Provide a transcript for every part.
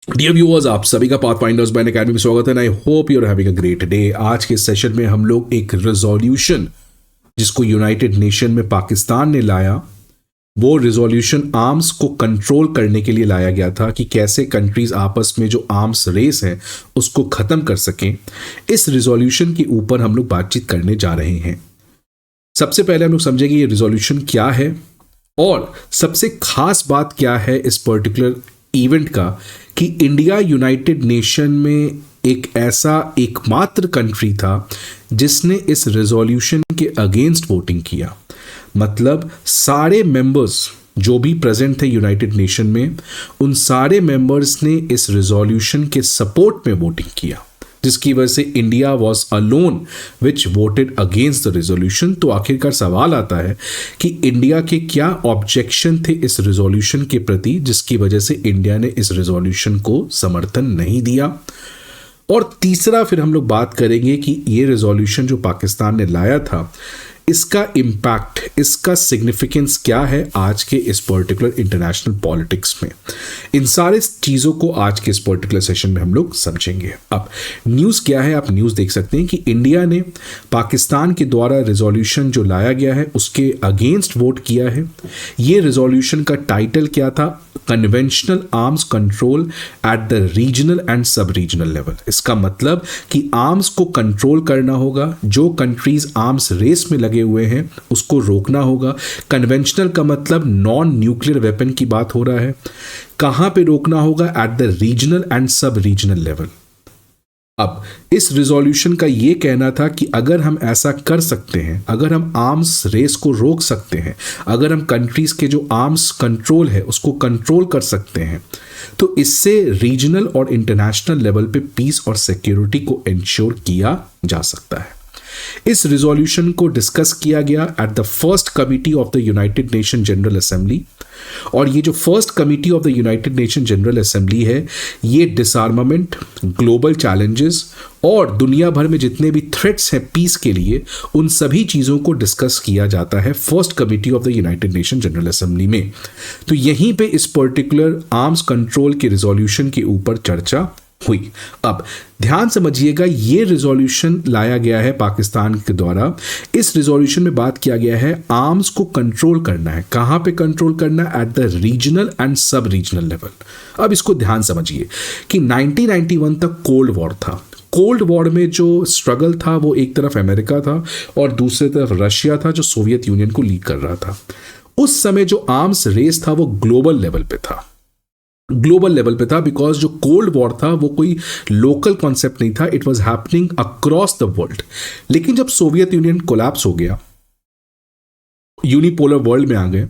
Dear viewers, आप सभी का पाथफाइंडर्स बाय अकेडमी में स्वागत है। I hope you are having a great day. आज के सेशन में हम लोग एक रिजोल्यूशन जिसको यूनाइटेड नेशन में पाकिस्तान ने लाया, वो रिजोल्यूशन आर्म्स को कंट्रोल करने के लिए लाया गया था कि कैसे कंट्रीज आपस में जो आर्म्स रेस है उसको खत्म कर सकें। इस रिजोल्यूशन के ऊपर हम लोग बातचीत करने जा रहे हैं। सबसे पहले हम लोग समझेंगे ये रिजोल्यूशन क्या है और सबसे खास बात क्या है इस पर्टिकुलर इवेंट का, कि इंडिया यूनाइटेड नेशन में एक ऐसा एकमात्र कंट्री था जिसने इस रेजोल्यूशन के अगेंस्ट वोटिंग किया। मतलब सारे मेंबर्स जो भी प्रेजेंट थे यूनाइटेड नेशन में, उन सारे मेंबर्स ने इस रेजोल्यूशन के सपोर्ट में वोटिंग किया, जिसकी वजह से India was alone which voted against the resolution. तो आखिरकार सवाल आता है कि इंडिया के क्या ऑब्जेक्शन थे इस रेजोल्यूशन के प्रति, जिसकी वजह से इंडिया ने इस रेजोल्यूशन को समर्थन नहीं दिया। और तीसरा फिर हम लोग बात करेंगे कि ये रेजोल्यूशन जो पाकिस्तान ने लाया था, इसका इम्पैक्ट, इसका सिग्निफिकेंस क्या है आज के इस पर्टिकुलर इंटरनेशनल पॉलिटिक्स में। इन सारे चीज़ों को आज के इस पर्टिकुलर सेशन में हम लोग समझेंगे। अब न्यूज़ क्या है, आप न्यूज़ देख सकते हैं कि इंडिया ने पाकिस्तान के द्वारा रिजोल्यूशन जो लाया गया है उसके अगेंस्ट वोट किया है। ये रिजोल्यूशन का टाइटल क्या था? Conventional arms control at the regional and सब रीजनल लेवल। इसका मतलब कि आर्म्स को कंट्रोल करना होगा, जो कंट्रीज आर्म्स रेस में लगे हुए हैं उसको रोकना होगा। कन्वेंशनल का मतलब नॉन न्यूक्लियर वेपन की बात हो रहा है। कहां पे रोकना होगा? एट द रीजनल एंड सब रीजनल लेवल। अब इस रिजोल्यूशन का ये कहना था कि अगर हम ऐसा कर सकते हैं, अगर हम आर्म्स रेस को रोक सकते हैं, अगर हम कंट्रीज के जो आर्म्स कंट्रोल है उसको कंट्रोल कर सकते हैं, तो इससे रीजनल और इंटरनेशनल लेवल पे पीस और सिक्योरिटी को इंश्योर किया जा सकता है। इस रिजोल्यूशन को डिस्कस किया गया at the first committee of the United nation general assembly. और ये जो first committee of the United nation general assembly है, ये डिसआर्मामेंट, ग्लोबल चैलेंजेस और दुनिया भर में जितने भी थ्रेट्स हैं पीस के लिए, उन सभी चीज़ों को डिस्कस किया जाता है first committee of the United nation general assembly में। तो यहीं पे इस पर्टिकुलर आर्म्स कंट्रोल के रिजोल्यूशन के ऊपर चर्चा हुई। अब ध्यान समझिएगा, ये रिजोल्यूशन लाया गया है पाकिस्तान के द्वारा। इस रिजोल्यूशन में बात किया गया है आर्म्स को कंट्रोल करना है। कहां पे कंट्रोल करना है? एट द रीजनल एंड सब रीजनल लेवल। अब इसको ध्यान समझिए कि 1991 तक कोल्ड वॉर था। कोल्ड वॉर में जो स्ट्रगल था वो एक तरफ अमेरिका था और दूसरी तरफ रशिया था जो सोवियत यूनियन को लीड कर रहा था। उस समय जो आर्म्स रेस था वो ग्लोबल लेवल पे था, ग्लोबल लेवल पे था, बिकॉज जो कोल्ड वॉर था वो कोई लोकल कॉन्सेप्ट नहीं था, it was happening across the world. लेकिन जब सोवियत यूनियन कोलैप्स हो गया, यूनिपोलर वर्ल्ड में आ गए,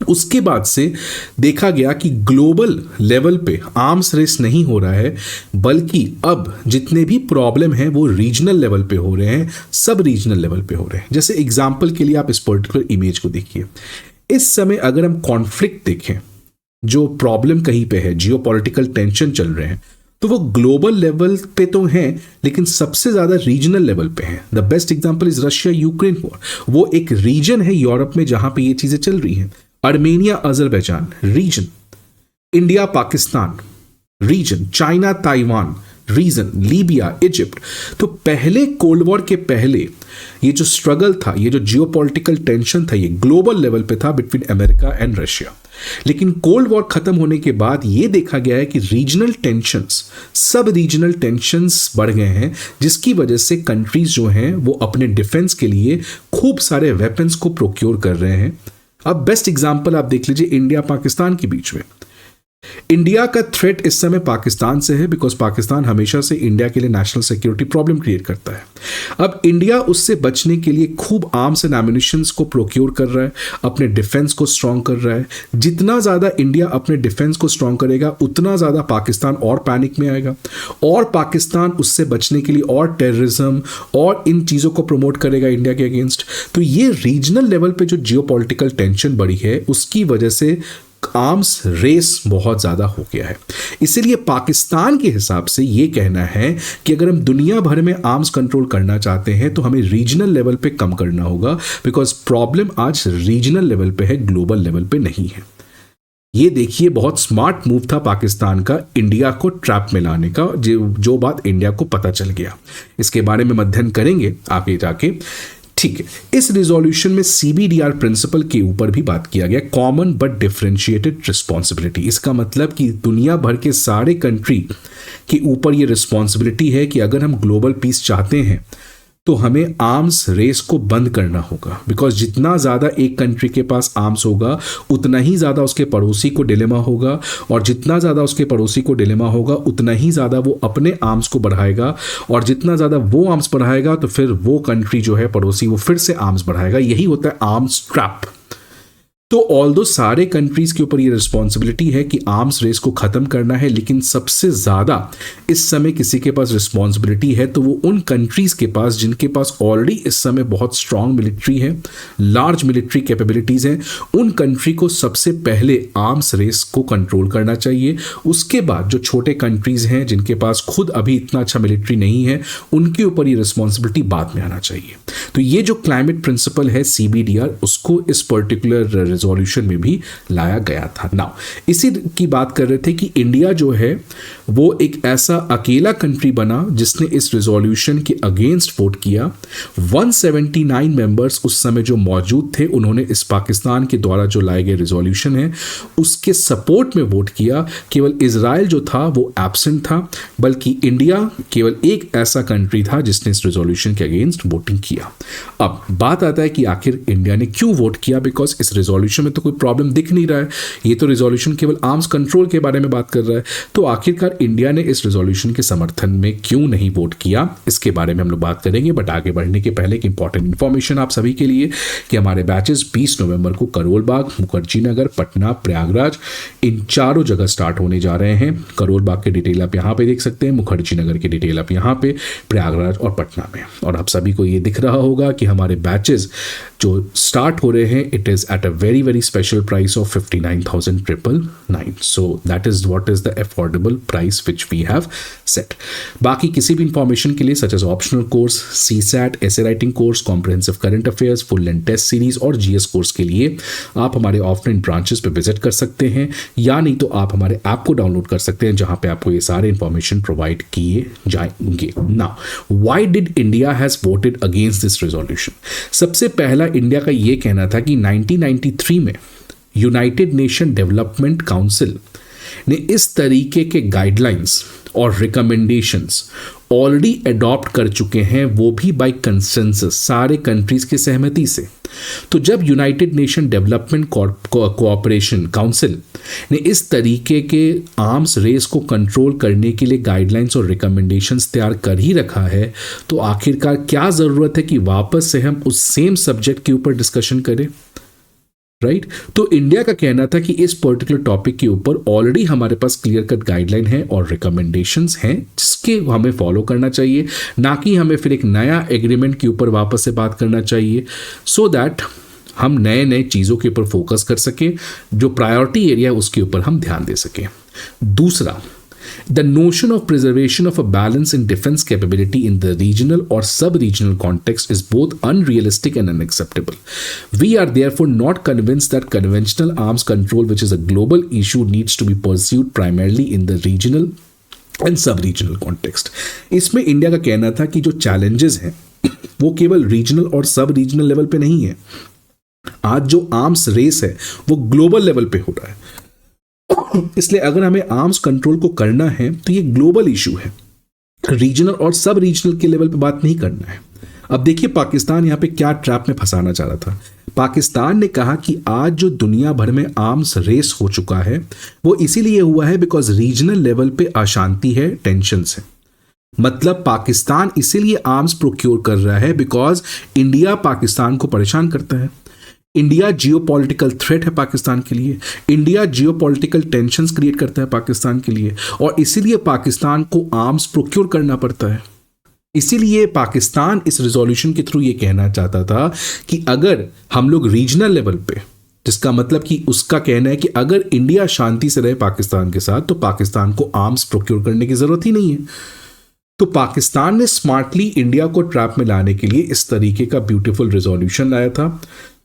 उसके बाद से देखा गया कि ग्लोबल लेवल पे आर्म्स रेस नहीं हो रहा है, बल्कि अब जितने भी प्रॉब्लम हैं वो रीजनल लेवल पे हो रहे हैं, सब रीजनल लेवल पे हो रहे हैं। जैसे एग्जांपल के लिए आप इस पर्टिकुलर इमेज को देखिए। इस समय अगर हम कॉन्फ्लिक्ट देखें, जो प्रॉब्लम कहीं पे है, जियोपॉलिटिकल टेंशन चल रहे हैं, तो वो ग्लोबल लेवल पे तो हैं, लेकिन सबसे ज्यादा रीजनल लेवल पे हैं। The best example is Russia Ukraine war. वो एक रीजन है यूरोप में जहां पे ये चीजें चल रही हैं। Armenia Azerbaijan region, India Pakistan region, China Taiwan region, Libya Egypt. तो पहले कोल्ड वॉर के पहले ये जो स्ट्रगल था, ये जो जियोपॉलिटिकल टेंशन था, ये ग्लोबल लेवल पे था बिटवीन अमेरिका एंड रशिया। लेकिन कोल्ड वॉर खत्म होने के बाद ये देखा गया है कि रीजनल टेंशंस, सब रीजनल टेंशंस बढ़ गए हैं, जिसकी वजह से कंट्रीज जो हैं वो अपने डिफेंस के लिए खूब सारे वेपन्स को प्रोक्योर कर रहे हैं। अब बेस्ट एग्जांपल आप देख लीजिए इंडिया पाकिस्तान के बीच में। इंडिया का थ्रेट इस समय पाकिस्तान से है, बिकॉज पाकिस्तान हमेशा से इंडिया के लिए नेशनल सिक्योरिटी प्रॉब्लम क्रिएट करता है। अब इंडिया उससे बचने के लिए खूब आर्म्स एंड एम्युनिशंस को प्रोक्योर कर रहा है, अपने डिफेंस को स्ट्रांग कर रहा है। जितना ज़्यादा इंडिया अपने डिफेंस को स्ट्रांग करेगा, उतना ज़्यादा पाकिस्तान और पैनिक में आएगा, और पाकिस्तान उससे बचने के लिए और टेररिज्म और इन चीज़ों को प्रमोट करेगा इंडिया के अगेंस्ट। तो ये रीजनल लेवल पे जो जियोपॉलिटिकल टेंशन बढ़ी है, उसकी वजह से आर्म्स रेस बहुत ज़्यादा हो गया है। इसीलिए पाकिस्तान के हिसाब से ये कहना है कि अगर हम दुनिया भर में आर्म्स कंट्रोल करना चाहते हैं तो हमें रीजनल लेवल पे कम करना होगा, बिकॉज प्रॉब्लम आज रीजनल लेवल पे है, ग्लोबल लेवल पे नहीं है। ये देखिए बहुत स्मार्ट मूव था पाकिस्तान का इंडिया को ट्रैप में लाने का, जो बात इंडिया को पता चल गया। इसके बारे में अध्ययन करेंगे आगे जाके। ठीक है, इस रिजोल्यूशन में सीबीडीआर प्रिंसिपल के ऊपर भी बात किया गया, कॉमन बट डिफरेंशिएटेड रिस्पॉन्सिबिलिटी। इसका मतलब कि दुनिया भर के सारे कंट्री के ऊपर ये रिस्पॉन्सिबिलिटी है कि अगर हम ग्लोबल पीस चाहते हैं तो हमें आर्म्स रेस को बंद करना होगा। बिकॉज जितना ज़्यादा एक कंट्री के पास आर्म्स होगा उतना ही ज़्यादा उसके पड़ोसी को डिलेमा होगा, और जितना ज़्यादा उसके पड़ोसी को डिलेमा होगा उतना ही ज़्यादा वो अपने आर्म्स को बढ़ाएगा, और जितना ज़्यादा वो आर्म्स बढ़ाएगा तो फिर वो कंट्री जो है पड़ोसी वो फिर से आर्म्स बढ़ाएगा। यही होता है आर्म्स ट्रैप। तो ऑल्दो सारे कंट्रीज के ऊपर ये रिस्पॉन्सिबिलिटी है कि आर्म्स रेस को खत्म करना है, लेकिन सबसे ज्यादा इस समय किसी के पास रिस्पॉन्सिबिलिटी है तो वो उन कंट्रीज के पास जिनके पास ऑलरेडी इस समय बहुत स्ट्रांग मिलिट्री है, लार्ज मिलिट्री कैपेबिलिटीज हैं। उन कंट्री को सबसे पहले आर्म्स रेस को कंट्रोल करना चाहिए। उसके बाद जो छोटे कंट्रीज हैं जिनके पास खुद अभी इतना अच्छा मिलिट्री नहीं है, उनके ऊपर ये रिस्पॉन्सिबिलिटी बाद में आना चाहिए। तो ये जो क्लाइमेट प्रिंसिपल है सीबीडीआर, उसको इस पर्टिकुलर रिजोल्यूशन में भी लाया गया था। नाउ इसी की बात कर रहे थे कि इंडिया जो है वो एक ऐसा अकेला कंट्री बना जिसने इस रिजोल्यूशन के अगेंस्ट वोट किया। 179 मेंबर्स उस समय जो मौजूद थे उन्होंने इस पाकिस्तान के द्वारा जो लाए गए रिजोल्यूशन है उसके सपोर्ट में वोट किया। केवल इजराइल जो था वो एब्सेंट था, बल्कि इंडिया केवल एक ऐसा कंट्री था जिसने इस रिजोल्यूशन के अगेंस्ट वोटिंग किया। अब बात आता है कि आखिर इंडिया ने क्यों वोट किया, बिकॉज इस रिजोल्यूशन में तो कोई प्रॉब्लम दिख नहीं रहा है। ये तो रिजोल्यूशन केवल आर्म्स कंट्रोल के बारे में बात कर रहा है। तो आखिरकार इंडिया ने इस रिजोल्यूशन के समर्थन में क्यों नहीं वोट किया, इसके बारे में हम लोग बात करेंगे। बट आगे बढ़ने के पहले एक इंपॉर्टेंट इंफॉर्मेशन आप सभी के लिए कि हमारे बैचेस 20 नवंबर को करोल बाग, मुखर्जी नगर, पटना, प्रयागराज इन चारों जगह स्टार्ट होने जा रहे हैं। करोल बाग की डिटेल आप यहाँ पे देख सकते हैं, मुखर्जी नगर की डिटेल आप यहाँ पे, प्रयागराज और पटना में। और आप सभी को ये दिख रहा होगा कि हमारे बैचेस जो स्टार्ट हो रहे हैं it is at a very special price of 59,999. So that is what is the affordable price which we have set. बाकी किसी भी इंफॉर्मेशन के लिए such as optional course, CSAT, essay writing course, comprehensive current affairs, full length test series और GS course के लिए आप हमारे ऑफलाइन ब्रांचेस पे विजिट कर सकते हैं, या नहीं तो आप हमारे ऐप को डाउनलोड कर सकते हैं जहां पे आपको ये सारे इंफॉर्मेशन प्रोवाइड किए जाएंगे। Now why did India has voted against this resolution? सबसे पहला इंडिया का ये कहना था कि 1993 में यूनाइटेड नेशन डेवलपमेंट काउंसिल ने इस तरीके के गाइडलाइंस और रिकमेंडेशंस ऑलरेडी अडॉप्ट कर चुके हैं, वो भी बाय कंसेंसस, सारे कंट्रीज की सहमति से। तो जब United nation development cooperation council ने इस तरीके के आर्म्स रेस को कंट्रोल करने के लिए गाइडलाइंस और रिकमेंडेशंस तैयार कर ही रखा है, तो आखिरकार क्या ज़रूरत है कि वापस से हम उस सेम सब्जेक्ट के ऊपर डिस्कशन करें, राइट? तो इंडिया का कहना था कि इस पर्टिकुलर टॉपिक के ऊपर ऑलरेडी हमारे पास क्लियर कट गाइडलाइन है और रिकमेंडेशंस हैं जिसके हमें फॉलो करना चाहिए, ना कि हमें फिर एक नया एग्रीमेंट के ऊपर वापस से बात करना चाहिए, सो दैट हम नए नए चीज़ों के ऊपर फोकस कर सकें, जो प्रायोरिटी एरिया है उसके ऊपर हम ध्यान दे सकें। दूसरा, the notion of preservation of a balance in defense capability in the regional or sub-regional context is both unrealistic and unacceptable. We are therefore not convinced that conventional arms control, which is a global issue, needs to be pursued primarily in the regional and sub-regional context. इसमें India का कहना था कि जो challenges हैं वो केवल regional और सब रीजनल लेवल पे नहीं है। आज जो आर्म्स रेस है वो ग्लोबल लेवल पे हो रहा है, इसलिए अगर हमें आर्म्स कंट्रोल को करना है तो ये ग्लोबल इशू है, रीजनल और सब रीजनल के लेवल पे बात नहीं करना है। अब देखिए पाकिस्तान यहाँ पे क्या ट्रैप में फंसाना चाह रहा था। पाकिस्तान ने कहा कि आज जो दुनिया भर में आर्म्स रेस हो चुका है वो इसीलिए हुआ है बिकॉज रीजनल लेवल पे अशांति है, टेंशंस है। मतलब पाकिस्तान इसीलिए आर्म्स प्रोक्योर कर रहा है बिकॉज इंडिया पाकिस्तान को परेशान करता है। इंडिया जियोपॉलिटिकल थ्रेट है पाकिस्तान के लिए, इंडिया जियोपॉलिटिकल टेंशंस क्रिएट करता है पाकिस्तान के लिए, और इसीलिए पाकिस्तान को आर्म्स प्रोक्योर करना पड़ता है। इसीलिए पाकिस्तान इस रिजोल्यूशन के थ्रू ये कहना चाहता था कि अगर हम लोग रीजनल लेवल पे, जिसका मतलब कि उसका कहना है कि अगर इंडिया शांति से रहे पाकिस्तान के साथ तो पाकिस्तान को आर्म्स प्रोक्योर करने की जरूरत ही नहीं है। तो पाकिस्तान ने स्मार्टली इंडिया को ट्रैप में लाने के लिए इस तरीके का ब्यूटीफुल रेजोल्यूशन लाया था,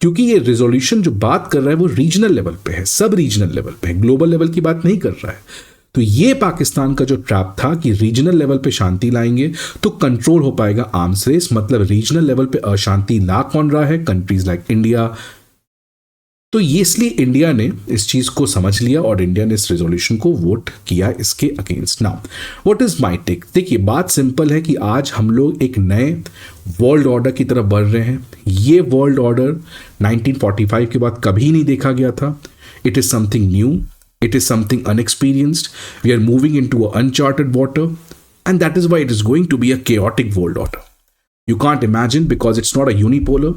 क्योंकि ये रेजोल्यूशन जो बात कर रहा है वो रीजनल लेवल पे है, सब रीजनल लेवल पे है, ग्लोबल लेवल की बात नहीं कर रहा है। तो ये पाकिस्तान का जो ट्रैप था कि रीजनल लेवल पे शांति लाएंगे तो कंट्रोल हो पाएगा आर्म्स रेस, मतलब रीजनल लेवल पे अशांति ला कौन रहा है, कंट्रीज लाइक इंडिया। तो ये इसलिए इंडिया ने इस चीज को समझ लिया और इंडिया ने इस रेजोल्यूशन को वोट किया इसके against. Now what is my take? देखिए बात सिंपल है कि आज हम लोग एक नए वर्ल्ड ऑर्डर की तरफ बढ़ रहे हैं। ये वर्ल्ड ऑर्डर 1945 के बाद कभी नहीं देखा गया था। It is something new, it is something unexperienced, we are moving into a uncharted water and that is why it is going to be a chaotic world order. You can't imagine because it's not a unipolar,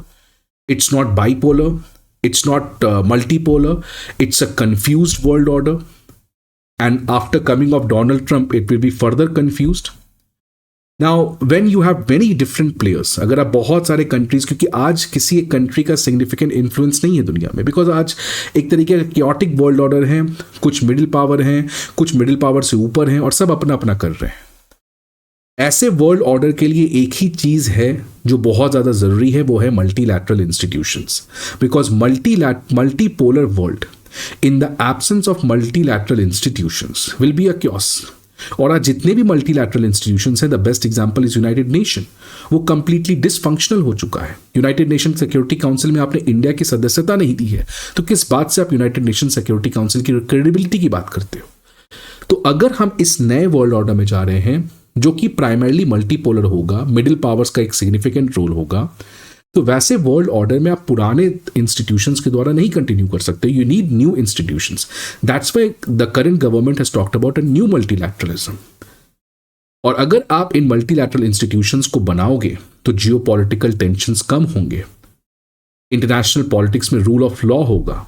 it's not bipolar, it's not multipolar, it's a confused world order. And after coming of Donald Trump, it will be further confused. Now, when you have many different players, अगर आप बहुत सारे countries, क्योंकि आज किसी एक country का significant influence नहीं है दुनिया में, बिकॉज आज एक तरीके का chaotic वर्ल्ड ऑर्डर है, कुछ मिडिल पावर हैं, कुछ मिडिल पावर से ऊपर हैं और सब अपना अपना कर रहे हैं। ऐसे वर्ल्ड ऑर्डर के लिए एक ही चीज है जो बहुत ज्यादा जरूरी है, वो है multilateral institutions, because multipolar world in the absence of multilateral institutions will be a chaos. और आज जितने भी मल्टीलैटरल इंस्टीट्यूशंस हैं, the best example is United nation, वो कंप्लीटली डिसफंक्शनल हो चुका है। यूनाइटेड नेशन सिक्योरिटी काउंसिल में आपने इंडिया की सदस्यता नहीं दी है, तो किस बात से आप यूनाइटेड नेशन सिक्योरिटी काउंसिल की क्रेडिबिलिटी की बात करते हो? तो अगर हम इस नए वर्ल्ड ऑर्डर में जा रहे हैं जो कि प्राइमरली मल्टीपोलर होगा, मिडिल पावर्स का एक सिग्निफिकेंट रोल होगा, तो वैसे वर्ल्ड ऑर्डर में आप पुराने इंस्टीट्यूशंस के द्वारा नहीं कंटिन्यू कर सकते। You need new institutions. That's why the current government has talked about a new multilateralism. और अगर आप इन मल्टीलैटरल इंस्टीट्यूशंस को बनाओगे तो जियोपॉलिटिकल टेंशंस कम होंगे, इंटरनेशनल पॉलिटिक्स में रूल ऑफ लॉ होगा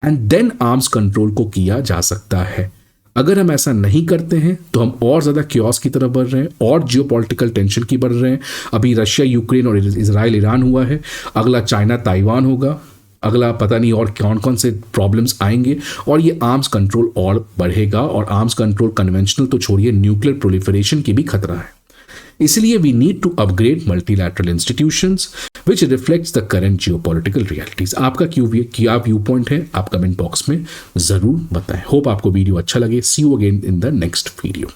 एंड देन आर्म्स कंट्रोल को किया जा सकता है। अगर हम ऐसा नहीं करते हैं तो हम और ज़्यादा क्योस की तरफ बढ़ रहे हैं और जियोपॉलिटिकल टेंशन की बढ़ रहे हैं। अभी रशिया यूक्रेन और इजराइल ईरान हुआ है, अगला चाइना ताइवान होगा, अगला पता नहीं और कौन कौन से प्रॉब्लम्स आएंगे, और ये आर्म्स कंट्रोल और बढ़ेगा। और आर्म्स कंट्रोल कन्वेंशनल तो छोड़िए, न्यूक्लियर प्रोलिफरेशन की भी खतरा है। इसलिए we need to upgrade multilateral institutions which reflects the current geopolitical realities. आपका क्या व्यू पॉइंट है आप कमेंट बॉक्स में जरूर बताएं। होप आपको वीडियो अच्छा लगे। See you again in the next video.